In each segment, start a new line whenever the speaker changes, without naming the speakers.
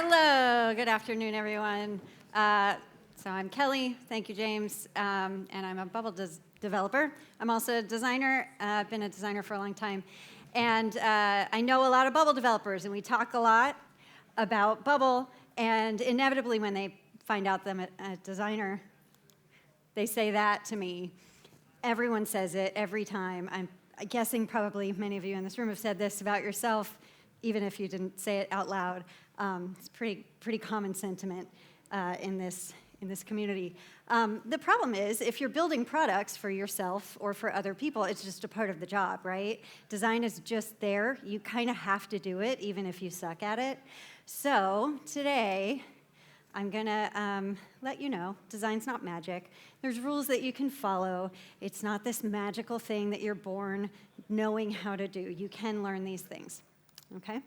Hello, good afternoon, everyone. So I'm Kelly, thank you, James, and I'm a Bubble developer. I'm also a designer. I've been a designer for a long time. And I know a lot of Bubble developers, and we talk a lot about Bubble, and inevitably when they find out that I'm a designer, they say that to me. Everyone says it every time. I'm guessing probably many of you in this room have said this about yourself, even if you didn't say it out loud. It's pretty common sentiment in this community. The problem is, if you're building products for yourself or for other people, it's just a part of the job, right? Design is just there. You kind of have to do it, even if you suck at it. So today, I'm going to let you know, design's not magic. There's rules that you can follow. It's not this magical thing that you're born knowing how to do. You can learn these things, okay?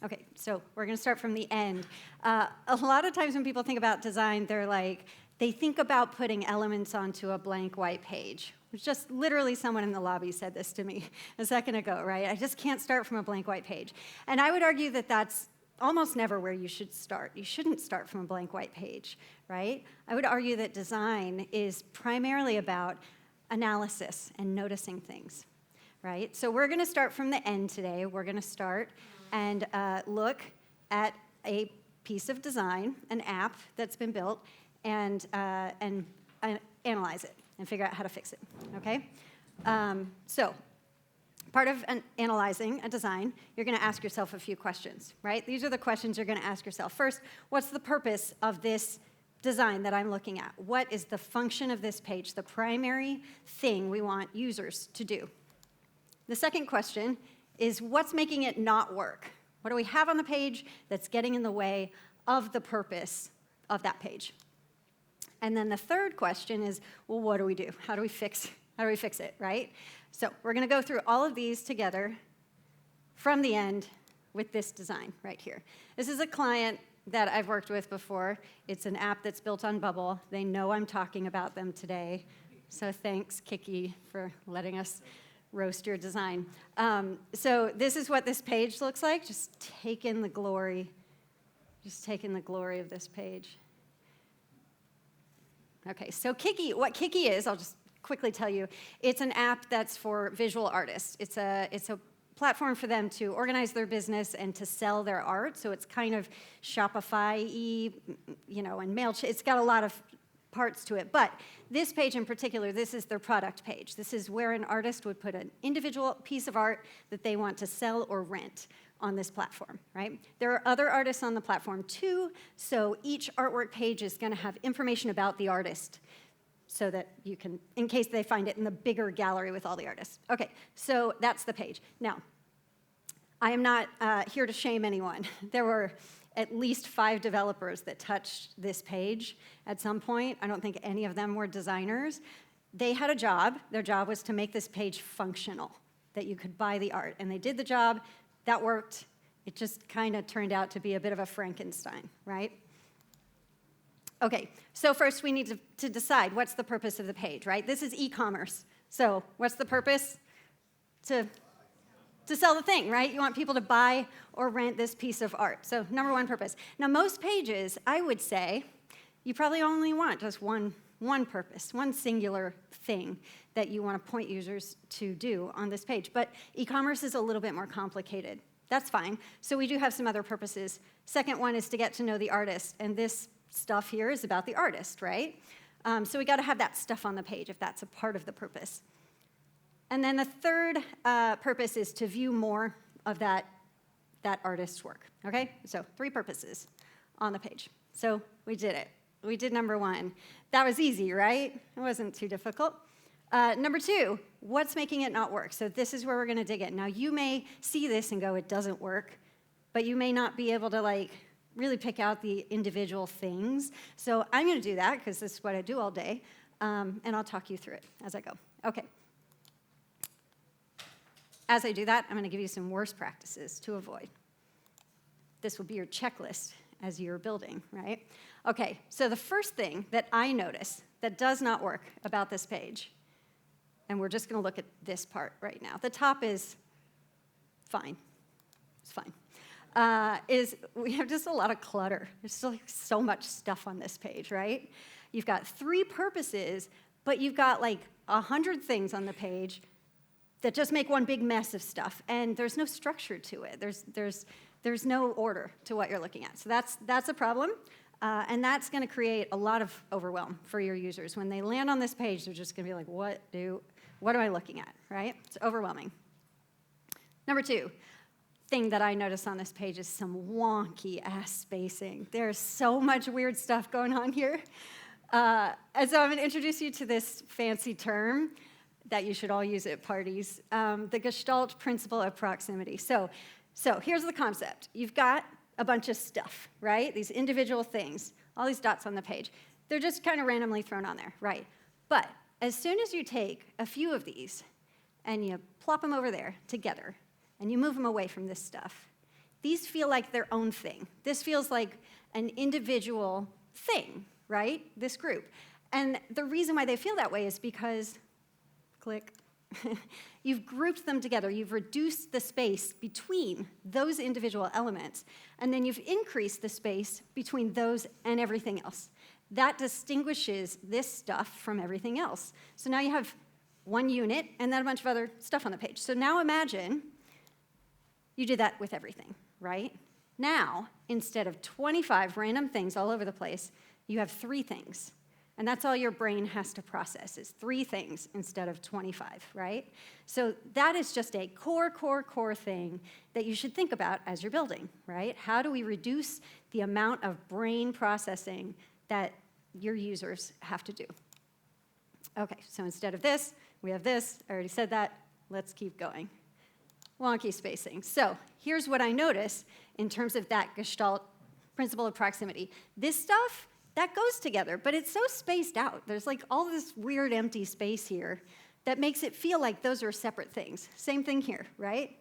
Okay, so we're going to start from the end. A lot of times when people think about design, they think about putting elements onto a blank white page. Just literally someone in the lobby said this to me a second ago, right? I just can't start from a blank white page. And I would argue that that's almost never where you should start. You shouldn't start from a blank white page, right? I would argue that design is primarily about analysis and noticing things, right? So we're going to start from the end today. We're going to start and look at a piece of design, an app that's been built, and analyze it and figure out how to fix it, okay? So part of analyzing a design, you're going to ask yourself a few questions, right? These are the questions you're going to ask yourself. First, what's the purpose of this design that I'm looking at? What is the function of this page, the primary thing we want users to do? The second question is, what's making it not work? What do we have on the page that's getting in the way of the purpose of that page? And then the third question is, well, what do we do? How do we fix it, right? So we're going to go through all of these together from the end with this design right here. This is a client that I've worked with before. It's an app that's built on Bubble. They know I'm talking about them today. So thanks, Kicky, for letting us roast your design. So this is what this page looks like. Just take in the glory of this page. Okay, so Kicky, what Kicky is, I'll just quickly tell you, it's an app that's for visual artists. It's a platform for them to organize their business and to sell their art. So it's kind of Shopify-y, and MailChimp. It's got a lot of parts to it. But this page in particular, this is their product page. This is where an artist would put an individual piece of art that they want to sell or rent on this platform, right? There are other artists on the platform too, so each artwork page is going to have information about the artist so that you can, in case they find it in the bigger gallery with all the artists. Okay, so that's the page. Now, I am not here to shame anyone. There were at least 5 developers that touched this page at some point. I don't think any of them were designers. They had a job. Their job was to make this page functional, that you could buy the art. And they did the job. That worked. It just kind of turned out to be a bit of a Frankenstein, right? Okay, so first we need to decide what's the purpose of the page, right? This is e-commerce. So what's the purpose? To sell the thing, right? You want people to buy or rent this piece of art. So number one purpose. Now most pages, I would say, you probably only want just one purpose, one singular thing that you want to point users to do on this page. But e-commerce is a little bit more complicated. That's fine. So we do have some other purposes. Second one is to get to know the artist. And this stuff here is about the artist, right? So we got to have that stuff on the page if that's a part of the purpose. And then the third purpose is to view more of that artist's work, okay? So 3 purposes on the page. So we did it. We did number 1. That was easy, right? It wasn't too difficult. Number 2, what's making it not work? So this is where we're going to dig in. Now, you may see this and go, it doesn't work, but you may not be able to, really pick out the individual things. So I'm going to do that, because this is what I do all day, and I'll talk you through it as I go. Okay. As I do that, I'm going to give you some worst practices to avoid. This will be your checklist as you're building, right? Okay, so the first thing that I notice that does not work about this page, and we're just going to look at this part right now. The top is fine. It's fine. is we have just a lot of clutter. There's still so much stuff on this page, right? You've got 3 purposes, but you've got like 100 things on the page that just make one big mess of stuff, and there's no structure to it. There's no order to what you're looking at. So that's a problem, and that's going to create a lot of overwhelm for your users. When they land on this page, they're just going to be like, what am I looking at, right? It's overwhelming. Number 2. Thing that I notice on this page is some wonky ass spacing. There's so much weird stuff going on here. And so I'm going to introduce you to this fancy term that you should all use at parties, the Gestalt principle of proximity. So here's the concept. You've got a bunch of stuff, right? These individual things, all these dots on the page. They're just kind of randomly thrown on there, right? But as soon as you take a few of these and you plop them over there together, and you move them away from this stuff, these feel like their own thing. This feels like an individual thing, right? This group. And the reason why they feel that way is because, click, you've grouped them together. You've reduced the space between those individual elements, and then you've increased the space between those and everything else. That distinguishes this stuff from everything else. So now you have one unit and then a bunch of other stuff on the page. So now imagine you did that with everything, right? Now, instead of 25 random things all over the place, you have 3 things. And that's all your brain has to process, is 3 things instead of 25, right? So that is just a core thing that you should think about as you're building, right? How do we reduce the amount of brain processing that your users have to do? Okay, so instead of this, we have this. I already said that. Let's keep going. Wonky spacing. So here's what I notice in terms of that Gestalt principle of proximity. This stuff, that goes together, but it's so spaced out. There's like all this weird empty space here that makes it feel like those are separate things. Same thing here, right?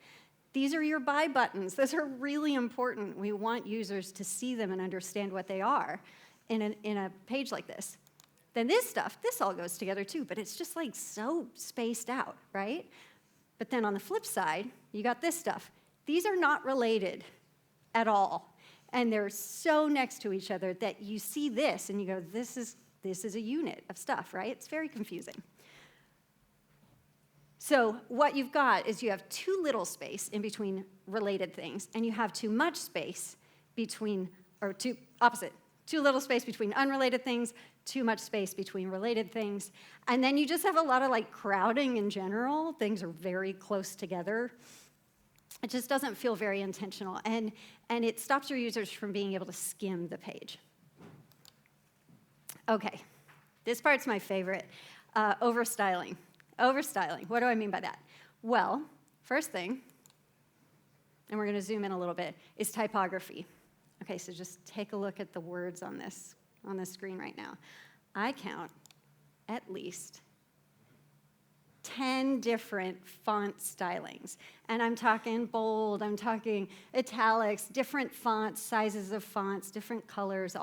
These are your buy buttons. Those are really important. We want users to see them and understand what they are in a page like this. Then this stuff, this all goes together too, but it's just like so spaced out, right? But then on the flip side, you got this stuff. These are not related at all. And they're so next to each other that you see this and you go, this is a unit of stuff, right? It's very confusing. So what you've got is you have too little space in between related things, and you have too much space between, or too little space between unrelated things, too much space between related things, and then you just have a lot of like crowding in general. Things are very close together. It just doesn't feel very intentional, and it stops your users from being able to skim the page. Okay, this part's my favorite, overstyling. Overstyling, what do I mean by that? Well, first thing, and we're gonna zoom in a little bit, is typography. Okay, so just take a look at the words on this screen right now. I count at least 10 different font stylings. And I'm talking bold, I'm talking italics, different fonts, sizes of fonts, different colors.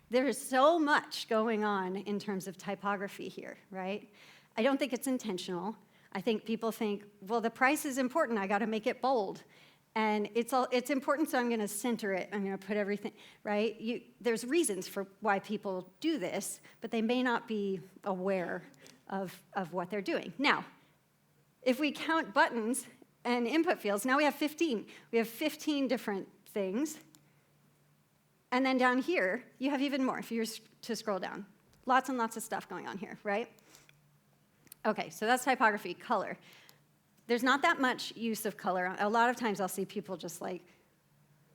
There's so much going on in terms of typography here, right? I don't think it's intentional. I think people think, well, the price is important, I gotta make it bold. And it's important, so I'm going to center it. I'm going to put everything, right? There's reasons for why people do this, but they may not be aware of what they're doing. Now, if we count buttons and input fields, now we have 15. We have 15 different things. And then down here, you have even more if you were to scroll down. Lots and lots of stuff going on here, right? Okay, so that's typography, color. There's not that much use of color. A lot of times I'll see people just like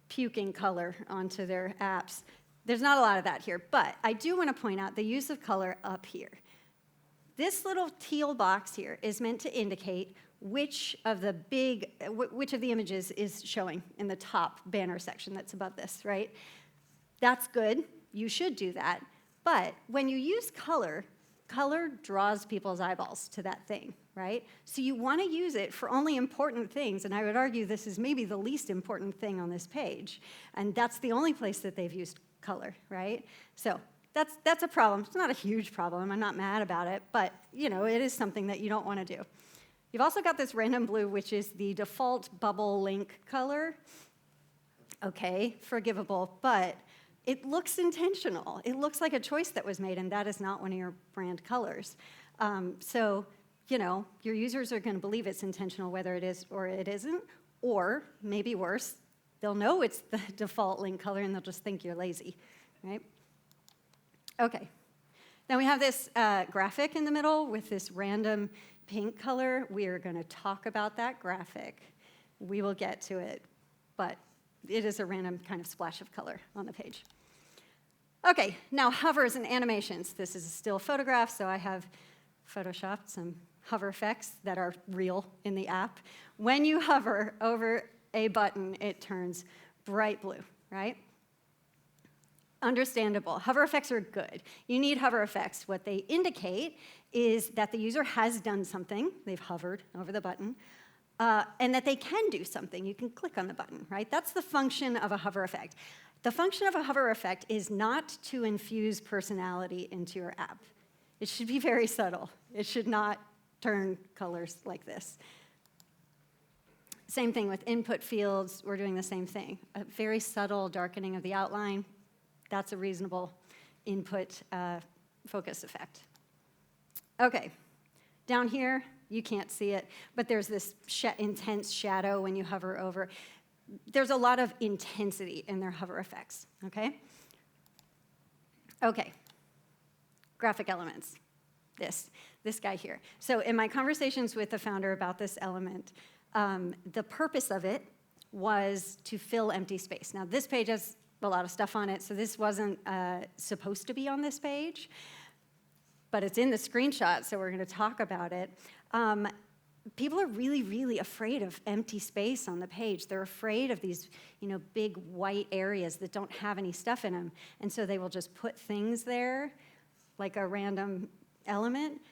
puking color onto their apps. There's not a lot of that here, but I do want to point out the use of color up here. This little teal box here is meant to indicate which of the images is showing in the top banner section that's above this, right? That's good. You should do that. But when you use color, color draws people's eyeballs to that thing, right? So you want to use it for only important things, and I would argue this is maybe the least important thing on this page, and that's the only place that they've used color, right? So that's a problem. It's not a huge problem. I'm not mad about it, but it is something that you don't want to do. You've also got this random blue, which is the default bubble link color. Okay, forgivable, but it looks intentional. It looks like a choice that was made, and that is not one of your brand colors. So, your users are going to believe it's intentional whether it is or it isn't, or maybe worse, they'll know it's the default link color and they'll just think you're lazy, right? Okay. Then we have this graphic in the middle with this random pink color. We are going to talk about that graphic. We will get to it, but it is a random kind of splash of color on the page. Okay, now hovers and animations. This is a still photograph, so I have photoshopped some hover effects that are real in the app. When you hover over a button, it turns bright blue, right? Understandable. Hover effects are good. You need hover effects. What they indicate is that the user has done something. They've hovered over the button. And that they can do something. You can click on the button, right? That's the function of a hover effect. The function of a hover effect is not to infuse personality into your app. It should be very subtle. It should not turn colors like this. Same thing with input fields. We're doing the same thing. A very subtle darkening of the outline. That's a reasonable input focus effect. Okay, down here, you can't see it, but there's this intense shadow when you hover over. There's a lot of intensity in their hover effects, okay? Okay, graphic elements. This guy here. So in my conversations with the founder about this element, the purpose of it was to fill empty space. Now, this page has a lot of stuff on it, so this wasn't supposed to be on this page, but it's in the screenshot, so we're going to talk about it. People are really, really afraid of empty space on the page. They're afraid of these, big white areas that don't have any stuff in them, and so they will just put things there, like a random element,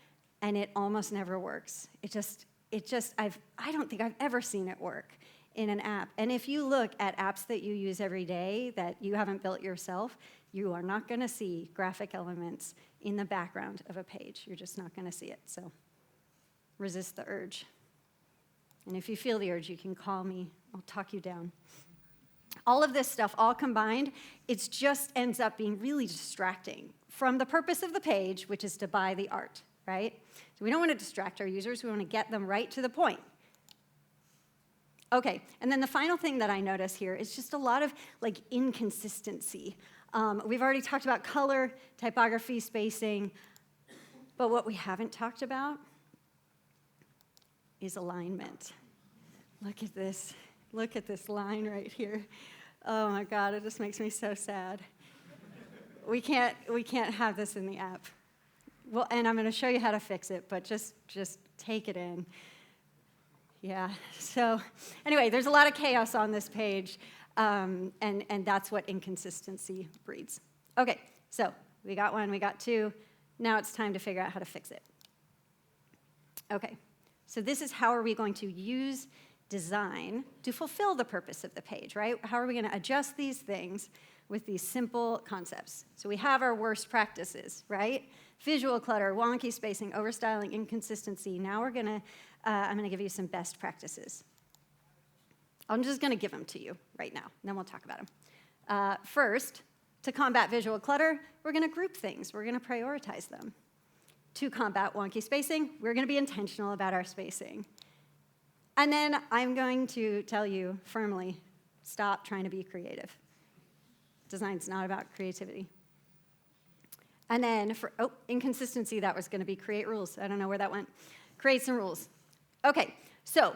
and it almost never works. I don't think I've ever seen it work in an app. And if you look at apps that you use every day that you haven't built yourself, you are not going to see graphic elements in the background of a page. You're just not going to see it. So resist the urge. And if you feel the urge, you can call me. I'll talk you down. All of this stuff, all combined, it just ends up being really distracting from the purpose of the page, which is to buy the art, right? So we don't want to distract our users. We want to get them right to the point. Okay, and then the final thing that I notice here is just a lot of inconsistency. We've already talked about color, typography, spacing, but what we haven't talked about is alignment. Look at this. Look at this line right here. Oh my God, it just makes me so sad. We can't have this in the app. Well, and I'm going to show you how to fix it, but just take it in. Yeah, so anyway, there's a lot of chaos on this page, and that's what inconsistency breeds. Okay, so we got one, we got two. Now it's time to figure out how to fix it. Okay, so this is how are we going to use design to fulfill the purpose of the page, right? How are we going to adjust these things with these simple concepts? So we have our worst practices, right? Visual clutter, wonky spacing, overstyling, inconsistency. Now I'm going to give you some best practices. I'm just going to give them to you right now, and then we'll talk about them. First, to combat visual clutter, we're going to group things. We're going to prioritize them. To combat wonky spacing, we're going to be intentional about our spacing. And then I'm going to tell you firmly, stop trying to be creative. Design's not about creativity. And then for inconsistency, that was going to be create rules. I don't know where that went. Create some rules. Okay, so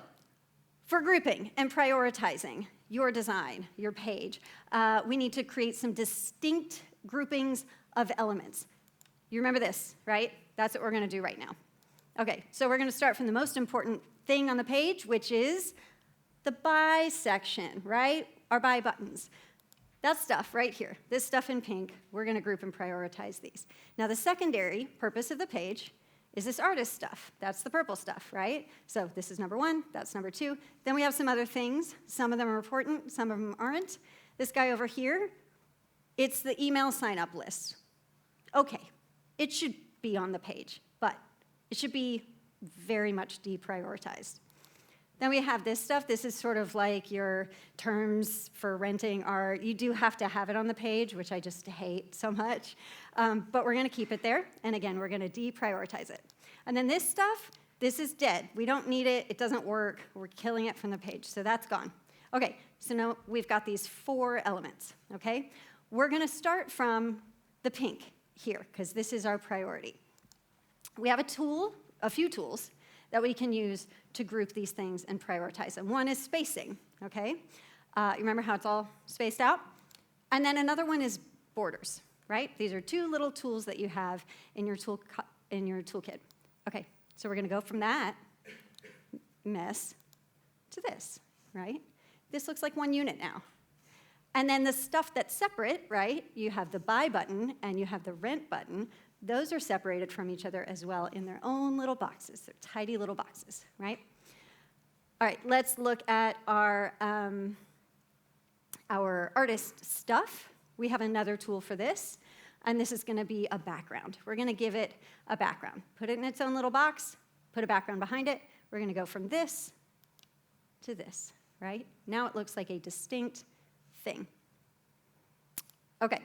for grouping and prioritizing your design, your page, we need to create some distinct groupings of elements. You remember this, right? That's what we're going to do right now. Okay, so we're going to start from the most important thing on the page, which is the buy section, right? Our buy buttons. That stuff right here, this stuff in pink, we're going to group and prioritize these. Now, the secondary purpose of the page is this artist stuff. That's the purple stuff, right? So this is number one, that's number two. Then we have some other things. Some of them are important, some of them aren't. This guy over here, it's the email sign-up list. Okay, it should be on the page, but it should be very much deprioritized. Then we have this stuff. This is sort of like your terms for renting are, you do have to have it on the page, which I just hate so much. But we're going to keep it there. And again, we're going to deprioritize it. And then this stuff, this is dead. We don't need it. It doesn't work. We're killing it from the page. So that's gone. OK, so now we've got these 4 elements. OK, we're going to start from the pink here, because this is our priority. We have a few tools that we can use to group these things and prioritize them. One is spacing, okay? You remember how it's all spaced out? And then another one is borders, right? These are 2 little tools that you have in your toolkit. Okay, so we're going to go from that mess to this, right? This looks like one unit now. And then the stuff that's separate, right? You have the buy button and you have the rent button. Those are separated from each other as well in their own little boxes. They're tidy little boxes, right? All right, let's look at our artist stuff. We have another tool for this, and this is going to be a background. We're going to give it a background. Put it in its own little box, put a background behind it. We're going to go from this to this, right? Now it looks like a distinct thing. Okay.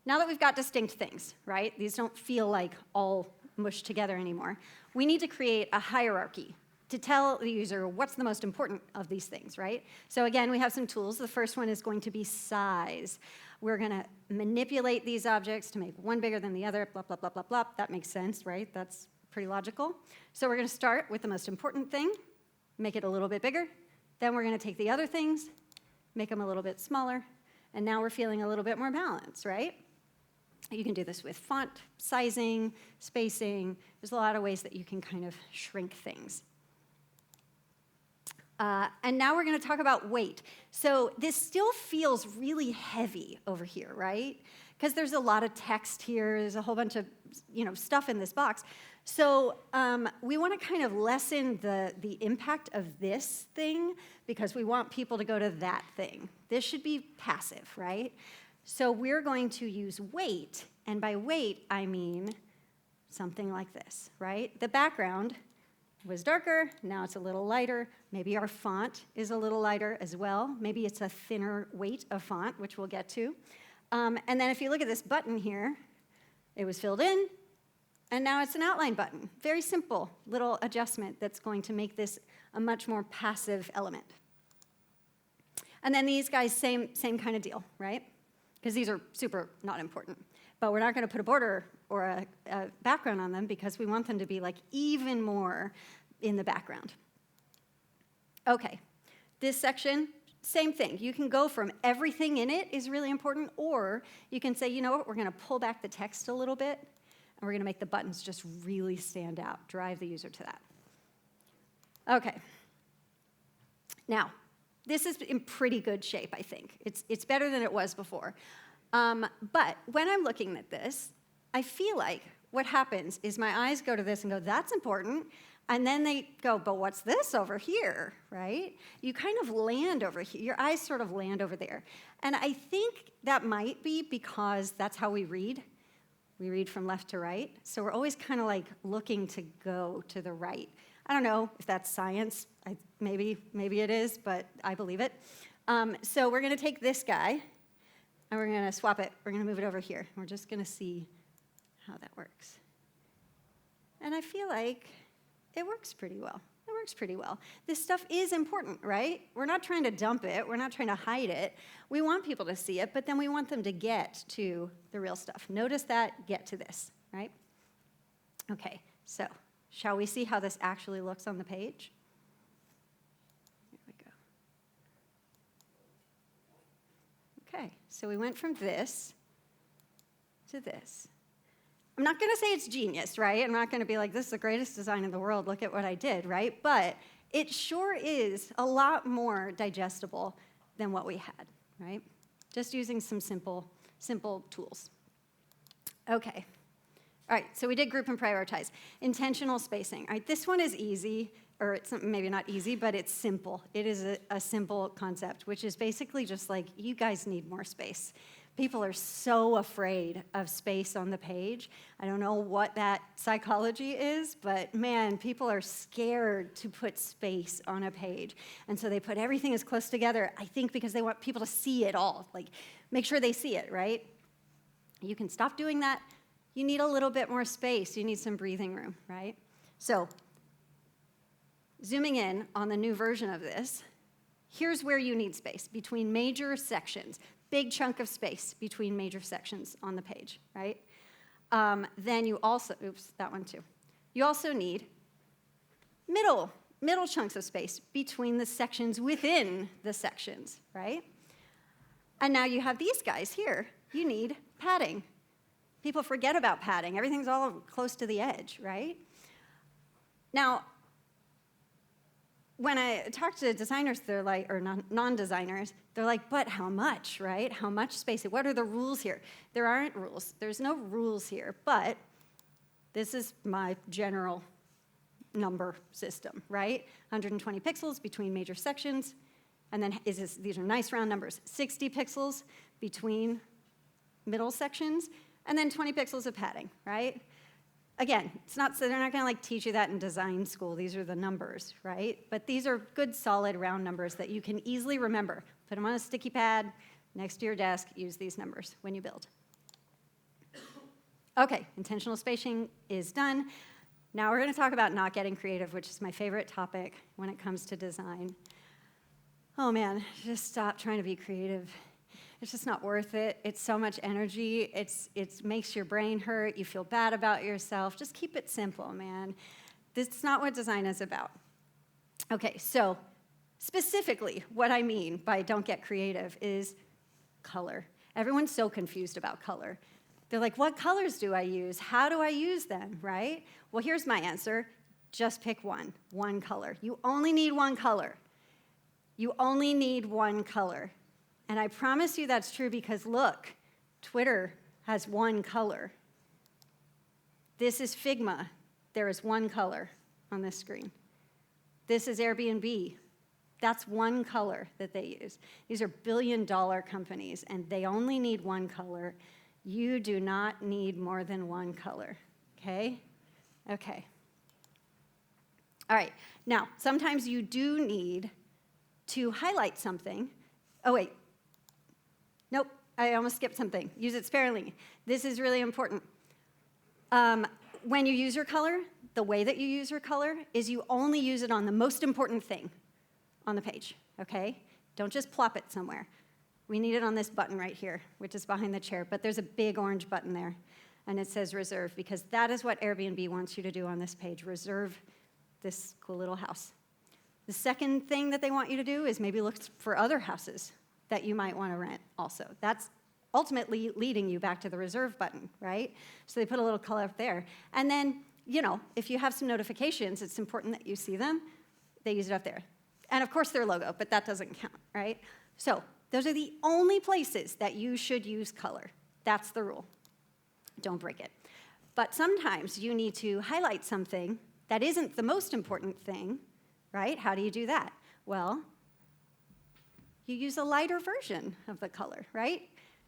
Now that we've got distinct things, right? These don't feel like all mushed together anymore. We need to create a hierarchy to tell the user what's the most important of these things, right? So again, we have some tools. The first one is going to be size. We're going to manipulate these objects to make one bigger than the other, blah, blah, blah, blah, blah. That makes sense, right? That's pretty logical. So we're going to start with the most important thing, make it a little bit bigger. Then we're going to take the other things, make them a little bit smaller, and now we're feeling a little bit more balanced, right? You can do this with font sizing, spacing. There's a lot of ways that you can kind of shrink things. And now we're going to talk about weight. So this still feels really heavy over here, right? Because there's a lot of text here. There's a whole bunch of stuff in this box. So we want to kind of lessen the impact of this thing because we want people to go to that thing. This should be passive, right? So we're going to use weight, and by weight, I mean something like this, right? The background was darker, now it's a little lighter. Maybe our font is a little lighter as well. Maybe it's a thinner weight of font, which we'll get to. And then if you look at this button here, it was filled in, and now it's an outline button. Very simple little adjustment that's going to make this a much more passive element. And then these guys, same kind of deal, right? Because these are super not important. But we're not going to put a border or a background on them because we want them to be like even more in the background. Okay, this section, same thing. You can go from everything in it is really important, or you can say, you know what, we're going to pull back the text a little bit, and we're going to make the buttons just really stand out, drive the user to that. Okay. Now, this is in pretty good shape, I think. It's better than it was before. But when I'm looking at this, I feel like what happens is my eyes go to this and go, that's important. And then they go, but what's this over here, right? You kind of land over here. Your eyes sort of land over there. And I think that might be because that's how we read. We read from left to right. So we're always kind of like looking to go to the right. I don't know if that's science. Maybe it is, but I believe it. So we're going to take this guy, and we're going to swap it. We're going to move it over here. We're just going to see how that works. And I feel like it works pretty well. It works pretty well. This stuff is important, right? We're not trying to dump it. We're not trying to hide it. We want people to see it, but then we want them to get to the real stuff. Notice that, get to this, right? Okay, so shall we see how this actually looks on the page? Here we go. Okay, so we went from this to this. I'm not going to say it's genius, right? I'm not going to be like, this is the greatest design in the world, look at what I did, right? But it sure is a lot more digestible than what we had, right? Just using some simple tools. Okay. All right, so we did group and prioritize. Intentional spacing. All right, this one is easy, or it's maybe not easy, but it's simple. It is a simple concept, which is basically just like, you guys need more space. People are so afraid of space on the page. I don't know what that psychology is, but man, people are scared to put space on a page. And so they put everything as close together, I think because they want people to see it all, like make sure they see it, right? You can stop doing that. You need a little bit more space. You need some breathing room, right? So zooming in on the new version of this, here's where you need space, between major sections. Big chunk of space between major sections on the page, right? Then you also, oops, that one too. You also need middle chunks of space between the sections within the sections, right? And now you have these guys here. You need padding. People forget about padding. Everything's all close to the edge, right? Now, when I talk to designers, they're like, or non-designers, they're like, but how much, right? How much space? What are the rules here? There aren't rules. There's no rules here, but this is my general number system, right? 120 pixels between major sections, and then these are nice round numbers. 60 pixels between middle sections, and then 20 pixels of padding, right? Again, it's not, so they're not going to like teach you that in design school. These are the numbers, right? But these are good, solid, round numbers that you can easily remember. Put them on a sticky pad next to your desk. Use these numbers when you build. Okay, intentional spacing is done. Now we're going to talk about not getting creative, which is my favorite topic when it comes to design. Oh man, just stop trying to be creative. It's just not worth it. It's so much energy. It makes your brain hurt. You feel bad about yourself. Just keep it simple, man. This is not what design is about. Okay, so specifically what I mean by don't get creative is color. Everyone's so confused about color. They're like, what colors do I use? How do I use them, right? Well, here's my answer. Just pick one color. You only need one color. You only need one color. And I promise you that's true because look, Twitter has one color. This is Figma. There is one color on this screen. This is Airbnb. That's one color that they use. These are billion-dollar companies, and they only need one color. You do not need more than one color, okay? Okay. All right, now, sometimes you do need to highlight something. Oh, wait. Nope, I almost skipped something. Use it sparingly. This is really important. When you use your color, the way that you use your color is you only use it on the most important thing on the page, okay? Don't just plop it somewhere. We need it on this button right here, which is behind the chair, but there's a big orange button there, and it says reserve, because that is what Airbnb wants you to do on this page, reserve this cool little house. The second thing that they want you to do is maybe look for other houses that you might want to rent also. That's ultimately leading you back to the reserve button, right? So they put a little color up there. And then, you know, if you have some notifications, it's important that you see them. They use it up there. And of course their logo, but that doesn't count, right? So those are the only places that you should use color. That's the rule. Don't break it. But sometimes you need to highlight something that isn't the most important thing, right? How do you do that? Well, you use a lighter version of the color, right?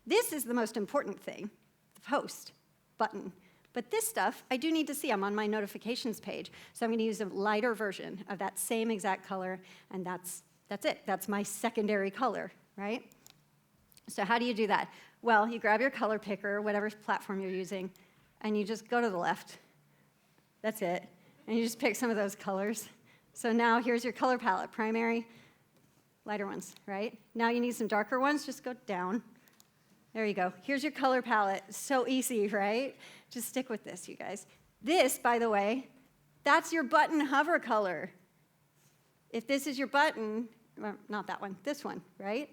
This is the most important thing, the post button. But this stuff, I do need to see. I'm on my notifications page, so I'm going to use a lighter version of that same exact color, and that's it. That's my secondary color, right? So how do you do that? Well, you grab your color picker, whatever platform you're using, and you just go to the left. That's it. And you just pick some of those colors. So now here's your color palette, primary, lighter ones, right? Now you need some darker ones, just go down. There you go. Here's your color palette. So easy, right? Just stick with this, you guys. This, by the way, that's your button hover color. If this is your button, well, not that one, this one, right?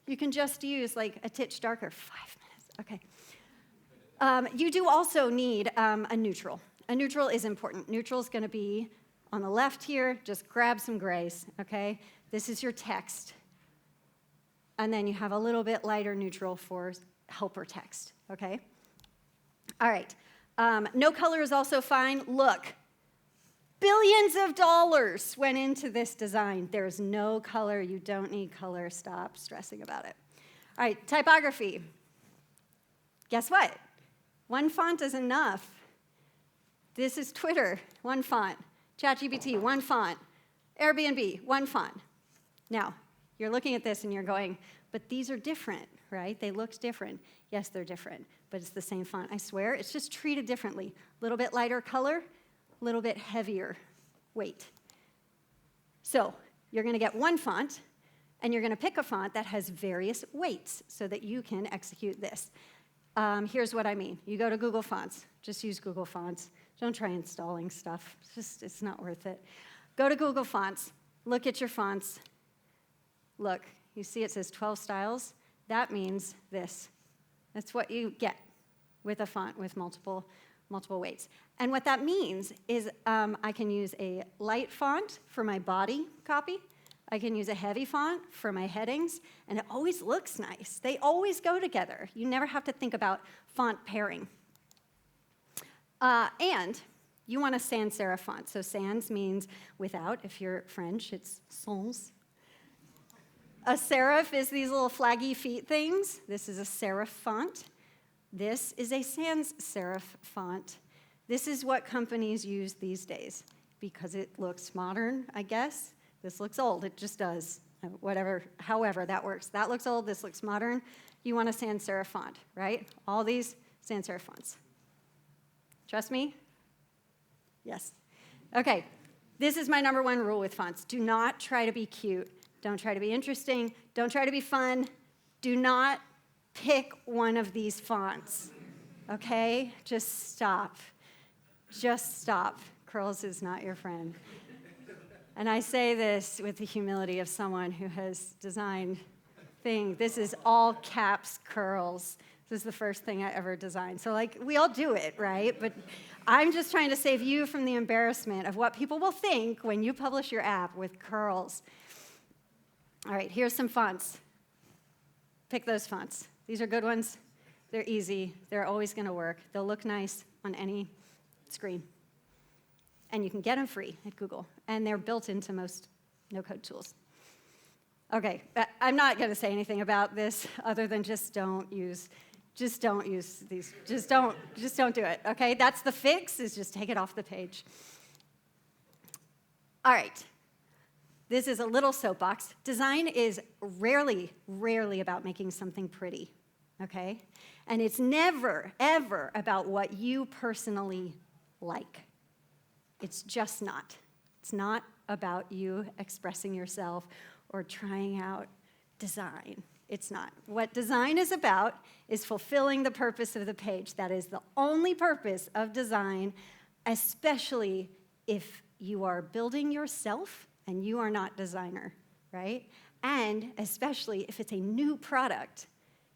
You can just use like a titch darker, 5 minutes, okay. You do also need a neutral. A neutral is important. Neutral is going to be on the left here. Just grab some grays, okay? This is your text. And then you have a little bit lighter neutral for helper text, okay? All right. No color is also fine. Look, billions of dollars went into this design. There's no color. You don't need color. Stop stressing about it. All right, typography. Guess what? One font is enough. This is Twitter, one font. ChatGPT, one font. Airbnb, one font. Now, you're looking at this and you're going, but these are different, right? They look different. Yes, they're different, but it's the same font. I swear, it's just treated differently. A little bit lighter color, a little bit heavier weight. So you're going to get one font, and you're going to pick a font that has various weights so that you can execute this. Here's what I mean. You go to Google Fonts. Just use Google Fonts. Don't try installing stuff. It's not worth it. Go to Google Fonts. Look at your fonts. Look, you see it says 12 styles? That means this. That's what you get with a font with multiple weights. And what that means is I can use a light font for my body copy. I can use a heavy font for my headings, and it always looks nice. They always go together. You never have to think about font pairing. And you want a sans serif font. So sans means without. If you're French, it's sans. A serif is these little flaggy feet things. This is a serif font. This is a sans serif font. This is what companies use these days because it looks modern, I guess. This looks old. It just does. However that works. That looks old. This looks modern. You want a sans serif font, right? All these sans serif fonts. Trust me? Yes. Okay. This is my number one rule with fonts. Do not try to be cute. Don't try to be interesting. Don't try to be fun. Do not pick one of these fonts, okay? Just stop. Just stop. Curls is not your friend. And I say this with the humility of someone who has designed things. This is all caps curls. This is the first thing I ever designed. So, we all do it, right? But I'm just trying to save you from the embarrassment of what people will think when you publish your app with curls. All right, here's some fonts. Pick those fonts. These are good ones. They're easy. They're always going to work. They'll look nice on any screen. And you can get them free at Google. And they're built into most NoCode tools. Okay, I'm not going to say anything about this other than just don't use these. Just don't do it, okay? That's the fix, is just take it off the page. All right. This is a little soapbox. Design is rarely about making something pretty, okay? And it's never, ever about what you personally like. It's just not. It's not about you expressing yourself or trying out design. It's not. What design is about is fulfilling the purpose of the page. That is the only purpose of design, especially if you are building yourself and you are not designer, right? And especially if it's a new product,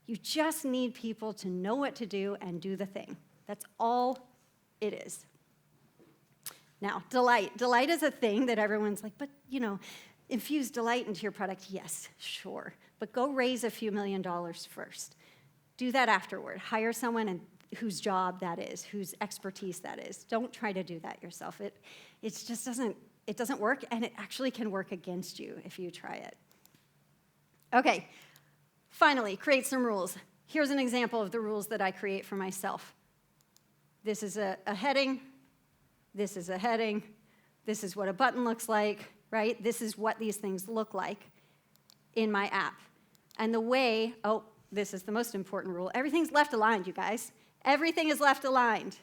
you just need people to know what to do and do the thing. That's all it is. Now, delight. Delight is a thing that everyone's like, but, infuse delight into your product. Yes, sure. But go raise a few $1 million first. Do that afterward. Hire someone whose job that is, whose expertise that is. Don't try to do that yourself. It just doesn't work, and it actually can work against you if you try it. Okay, finally, create some rules. Here's an example of the rules that I create for myself. This is a heading. This is a heading. This is what a button looks like, right? This is what these things look like in my app. And this is the most important rule. Everything's left aligned, you guys. Everything is left aligned.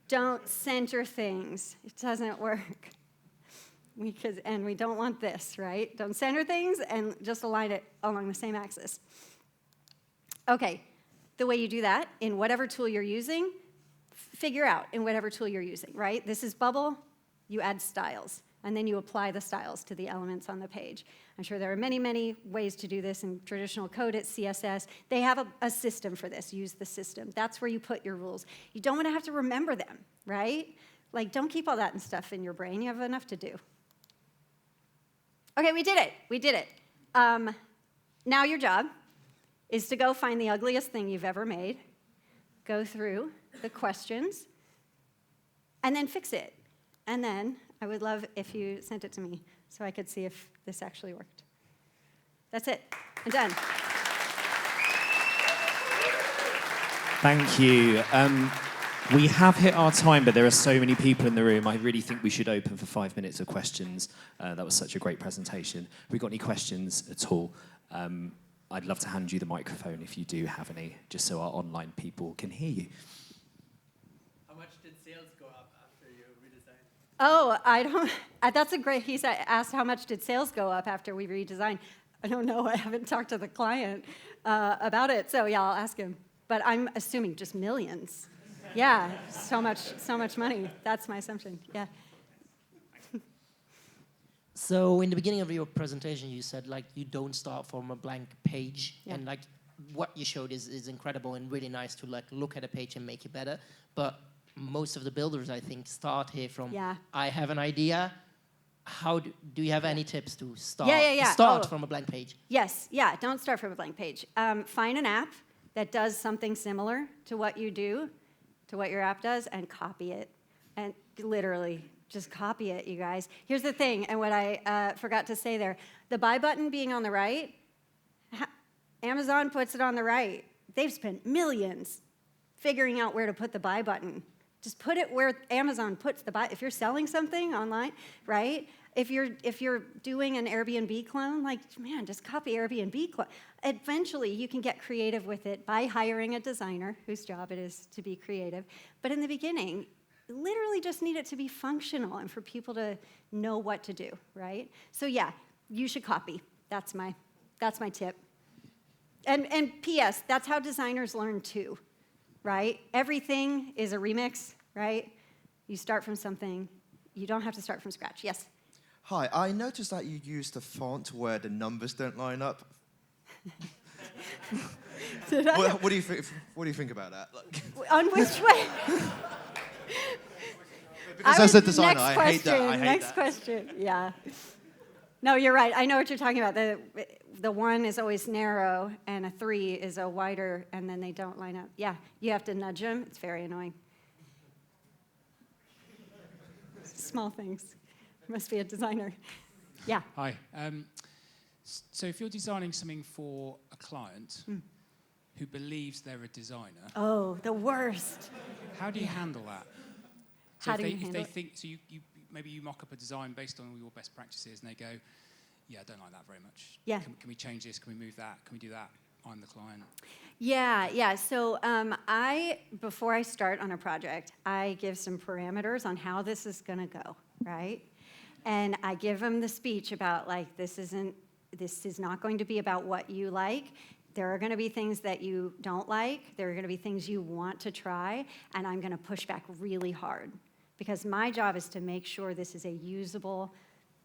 Don't center things. It doesn't work. And we don't want this, right? Don't center things and just align it along the same axis. Okay, the way you do that, in whatever tool you're using, figure out in whatever tool you're using, right? This is Bubble, you add styles, and then you apply the styles to the elements on the page. I'm sure there are many, many ways to do this. In traditional code, it's CSS. They have a system for this. Use the system. That's where you put your rules. You don't want to have to remember them, right? Don't keep all that stuff in your brain. You have enough to do. Okay, we did it. Now your job is to go find the ugliest thing you've ever made, go through the questions, and then fix it. And then I would love if you sent it to me so I could see if this actually worked. That's it. I'm done.
Thank you. We have hit our time, but there are so many people in the room. I really think we should open for 5 minutes of questions. That was such a great presentation. Have we got any questions at all? I'd love to hand you the microphone if you do have any, just so our online people can hear you.
How much did sales go up after you redesigned?
Oh, I don't. That's a great. He asked how much did sales go up after we redesigned. I don't know. I haven't talked to the client about it. So yeah, I'll ask him. But I'm assuming just millions. Yeah, so much money. That's my assumption. Yeah.
So in the beginning of your presentation, you said like you don't start from a blank page,
Yeah.
and like what you showed is incredible and really nice to like look at a page and make it better. But most of the builders, I think, start here from I have an idea. How do you have any tips to start? Start from a blank page.
Yes. Yeah. Don't start from a blank page. Find an app that does something similar to what you do, to what your app does, and copy it. And literally, just copy it, you guys. Here's the thing, and what I forgot to say there. The buy button being on the right, Amazon puts it on the right. They've spent millions figuring out where to put the buy button. Just put it where Amazon puts the buy. If you're selling something online, right? If you're doing an Airbnb clone, like, man, just copy Airbnb clone. Eventually, you can get creative with it by hiring a designer whose job it is to be creative. But in the beginning, literally just need it to be functional and for people to know what to do, right? So yeah, you should copy. That's my tip. And P.S., that's how designers learn too, right? Everything is a remix, right? You start from something. You don't have to start from scratch. Yes?
Hi, I noticed that you used a font where the numbers don't line up.
Did I?
What do you think about that? Like,
On which way?
because as a designer, I hate that.
Next question. Yeah. No, you're right. I know what you're talking about. The 1 is always narrow, and a 3 is a wider, and then they don't line up. Yeah, you have to nudge them. It's very annoying. Small things. Must be a designer. Yeah.
Hi. So if you're designing something for a client who believes they're a designer,
oh, the worst.
how do you handle that? So
How do you handle
if
it?
they think, so you maybe you mock up a design based on all your best practices, and they go, yeah, I don't like that very much.
Yeah.
Can we change this? Can we move that? Can we do that? I'm the client.
Yeah. So before I start on a project, I give some parameters on how this is going to go, right? And I give them the speech about, like, this is not going to be about what you like. There are going to be things that you don't like. There are going to be things you want to try, and I'm going to push back really hard because my job is to make sure this is a usable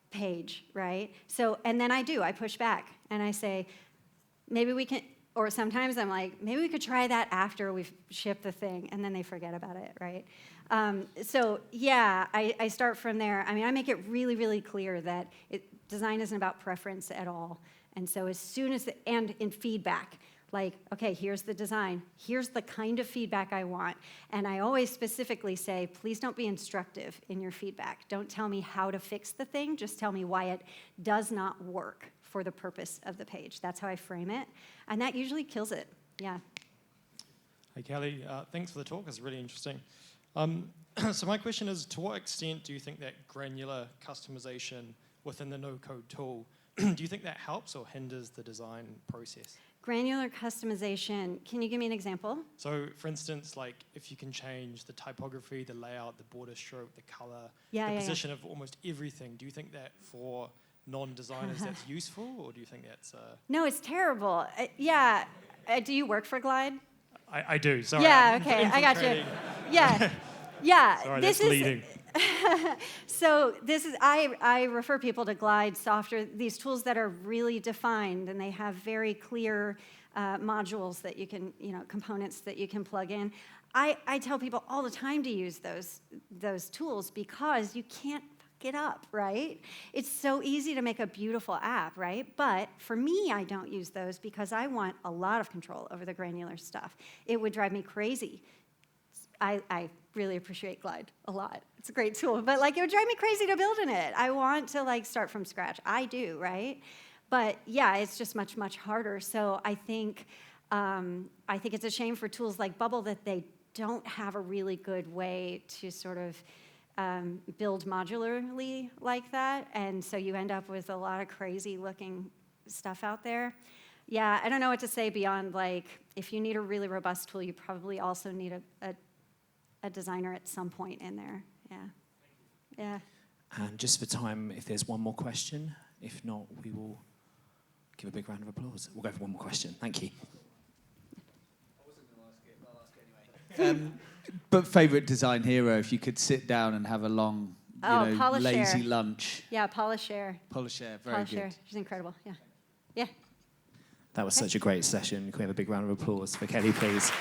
page, right? So, and then I push back, and I say, maybe we can, or sometimes I'm like, maybe we could try that after we've shipped the thing, and then they forget about it, right? So yeah, I start from there. I mean, I make it really, really clear that design isn't about preference at all. And so as soon as, and in feedback, like, okay, here's the design. Here's the kind of feedback I want. And I always specifically say, please don't be instructive in your feedback. Don't tell me how to fix the thing. Just tell me why it does not work for the purpose of the page. That's how I frame it. And that usually kills it. Yeah.
Hey, Kelly. Thanks for the talk. It's really interesting. So my question is, to what extent do you think that granular customization within the NoCode tool, do you think that helps or hinders the design process?
Granular customization, can you give me an example?
So, for instance, like if you can change the typography, the layout, the border stroke, the color, position of almost everything, do you think that for non-designers that's useful, or do you think that's...
No, it's terrible. Do you work for Glide?
I do, sorry.
Yeah, okay, I got you. Yeah.
Sorry, that's leading.
So I refer people to Glide software, these tools that are really defined, and they have very clear modules that you can, components that you can plug in. I tell people all the time to use those tools because you can't fuck it up, right? It's so easy to make a beautiful app, right? But for me, I don't use those because I want a lot of control over the granular stuff. It would drive me crazy. I really appreciate Glide a lot. It's a great tool, but it would drive me crazy to build in it. I want to start from scratch. I do, right? But yeah, it's just much, much harder. So I think I think it's a shame for tools like Bubble that they don't have a really good way to sort of build modularly like that, and so you end up with a lot of crazy looking stuff out there. Yeah, I don't know what to say beyond, like, if you need a really robust tool, you probably also need a designer at some point in there. Yeah. Yeah.
And just for time, if there's one more question. If not, we will give a big round of applause. We'll go for one more question. Thank you.
I wasn't going to ask it, but I'll ask it anyway. But favourite design hero, if you could sit down and have a long, lazy
Polishare.
lunch.
Yeah, Polishare.
Polishare, very good.
Polishare. She's incredible. Yeah. Yeah.
That was such a great session. Can we have a big round of applause for Kelly, please?